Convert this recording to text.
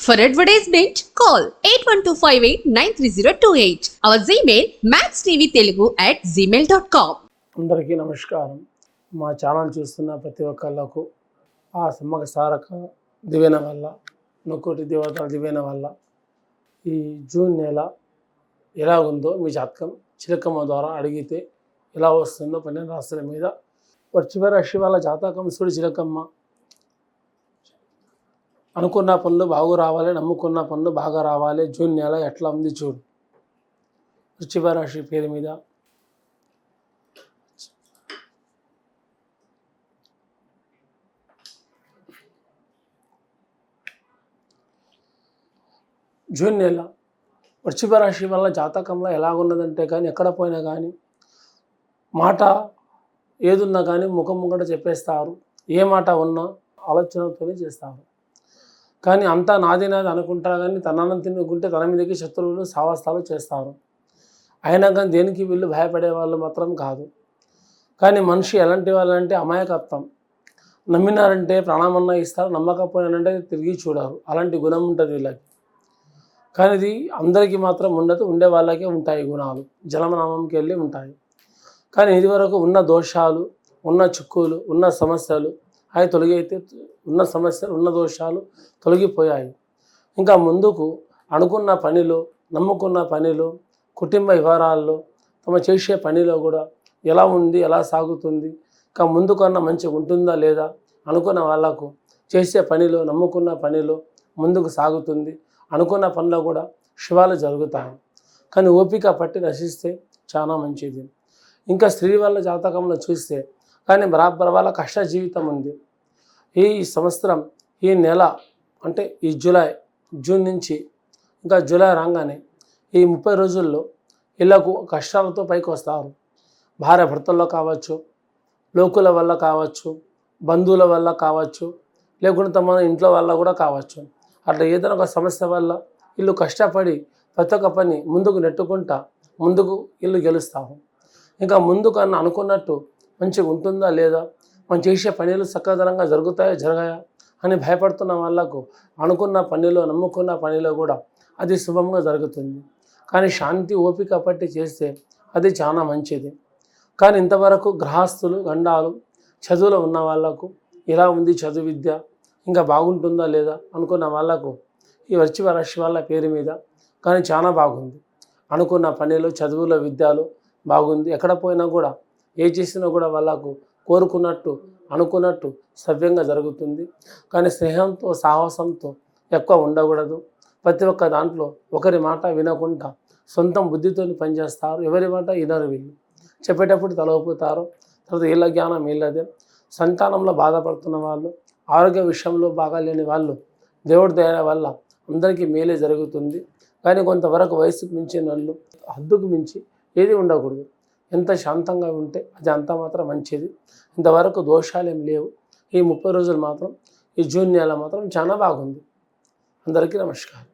For advertisement, call 8125893028. Our Gmail maxtvtelugu@gmail.com. అందరికీ నమస్కారం. మా ఛానల్ చూస్తున్న ప్రతి ఒక్కళ్ళకు ఆ సమ్మక సారక దివెన వల్ల, నొక్కోటి దేవతల దివెన వల్ల ఈ జూన్ నెల ఎలా ఉందో మీ జాతకం చిలకమ్మ ద్వారా అడిగితే ఎలా వస్తుందో 12 రాశుల మీద వృశ్చిక రాశి వాళ్ళ జాతకం చూడు చిలకమ్మ. అనుకున్న పనులు బాగు రావాలి, నమ్ముకున్న పనులు బాగా రావాలి. జూన్ నెల ఎట్లా ఉంది చూడు. వృశ్చిక రాశి పేరు మీద జూన్ నెల వృశ్చిక రాశి వల్ల జాతకంలో ఎలాగున్నదంటే కానీ ఎక్కడ పోయినా కానీ మాట ఏదున్నా కానీ ముఖం ముంగట చెప్పేస్తారు. ఏ మాట ఉన్నా ఆలోచనతోనే చేస్తారు. కానీ అంతా నాది అనుకుంటారు కానీ తనను తినుకుంటే తన మీదకి శత్రువులు సావాస్తాలు చేస్తారు. అయినా కానీ దేనికి వీళ్ళు భయపడే వాళ్ళు మాత్రం కాదు. కానీ మనిషి ఎలాంటి వాళ్ళంటే అమాయకత్వం. నమ్మినారంటే ప్రాణమన్నా ఇస్తారు, నమ్మకపోయినారంటే తిరిగి చూడరు. అలాంటి గుణం ఉంటుంది వీళ్ళకి. కానీ ఇది అందరికీ మాత్రం ఉండదు, ఉండే వాళ్ళకే ఉంటాయి గుణాలు. జలమనామంకి వెళ్ళి ఉంటాయి. కానీ ఇదివరకు ఉన్న దోషాలు, ఉన్న చిక్కులు, ఉన్న సమస్యలు అవి తొలగైతే ఉన్న సమస్యలు, ఉన్న దోషాలు తొలగిపోయాయి. ఇంకా ముందుకు అనుకున్న పనిలో, నమ్ముకున్న పనిలో, కుటుంబ వివరాల్లో, తమ చేసే పనిలో కూడా ఎలా ఉంది, ఎలా సాగుతుంది, ఇంకా ముందుకన్నా మంచిగా ఉంటుందా లేదా అనుకున్న వాళ్ళకు చేసే పనిలో, నమ్ముకున్న పనిలో ముందుకు సాగుతుంది. అనుకున్న పనిలో కూడా శుభాలు జరుగుతాయి. కానీ ఓపిక పట్టి నశిస్తే చాలా మంచిది. ఇంకా స్త్రీ వాళ్ళ జాతకంలో చూస్తే కానీ బరాబర్ వాళ్ళ కష్ట జీవితం ఉంది. ఈ సంవత్సరం ఈ నెల అంటే ఈ జూన్ నుంచి ఇంకా జూలై రాగానే ఈ 30 రోజుల్లో ఇళ్లకు కష్టాలతో పైకి వస్తారు. భార్య భర్తల్లో కావచ్చు, లోకుల వల్ల కావచ్చు, బంధువుల వల్ల కావచ్చు, లేకుంటే తమ ఇంట్లో వల్ల కూడా కావచ్చు. అట్లా ఏదైనా ఒక సమస్య వల్ల వీళ్ళు కష్టపడి ప్రతి ఒక్క పని ముందుకు నెట్టుకుంటా ముందుకు వీళ్ళు గెలుస్తాము. ఇంకా ముందుకు అనుకున్నట్టు మంచిగా ఉంటుందా లేదా, మనం చేసే పనులు సకాలంగా జరగాయా అని భయపడుతున్న వాళ్ళకు అనుకున్న పనిలో, నమ్ముకున్న పనిలో కూడా అది శుభంగా జరుగుతుంది. కానీ శాంతి ఓపిక పట్టి చేస్తే అది చాలా మంచిది. కానీ ఇంతవరకు గ్రహస్థులు, గండాలు, చదువులో ఉన్న వాళ్ళకు ఎలా ఉంది చదువు విద్య, ఇంకా బాగుంటుందా లేదా అనుకున్న వాళ్ళకు ఈ వృశ్చిక రాశి వాళ్ళ పేరు మీద కానీ చాలా బాగుంది. అనుకున్న పనిలో, చదువులో, విద్యలో బాగుంది. ఎక్కడ పోయినా కూడా ఏ చేసినా కూడా వాళ్ళకు కోరుకున్నట్టు, అనుకున్నట్టు సవ్యంగా జరుగుతుంది. కానీ స్నేహంతో, సాహసంతో ఎక్కువ ఉండకూడదు. ప్రతి ఒక్క దాంట్లో ఒకరి మాట వినకుండా సొంతం బుద్ధితో పనిచేస్తారు. ఎవరి మాట వినరు. వీళ్ళు చెప్పేటప్పుడు తలవుతారు. తర్వాత వీళ్ళ జ్ఞానం వీళ్ళదే. సంతానంలో బాధపడుతున్న వాళ్ళు, ఆరోగ్య విషయంలో బాగా లేని వాళ్ళు దేవుడి దయ వల్ల అందరికీ మేలే జరుగుతుంది. కానీ కొంతవరకు వయసుకు మించిన వాళ్ళు హద్దుకు మించి ఏది ఉండకూడదు. ఎంత శాంతంగా ఉంటే అది అంత మాత్రం మంచిది. ఇంతవరకు దోషాలు ఏం లేవు. ఈ 30 రోజులు మాత్రం ఈ జూన్ నెల మాత్రం చాలా బాగుంది. అందరికీ నమస్కారం.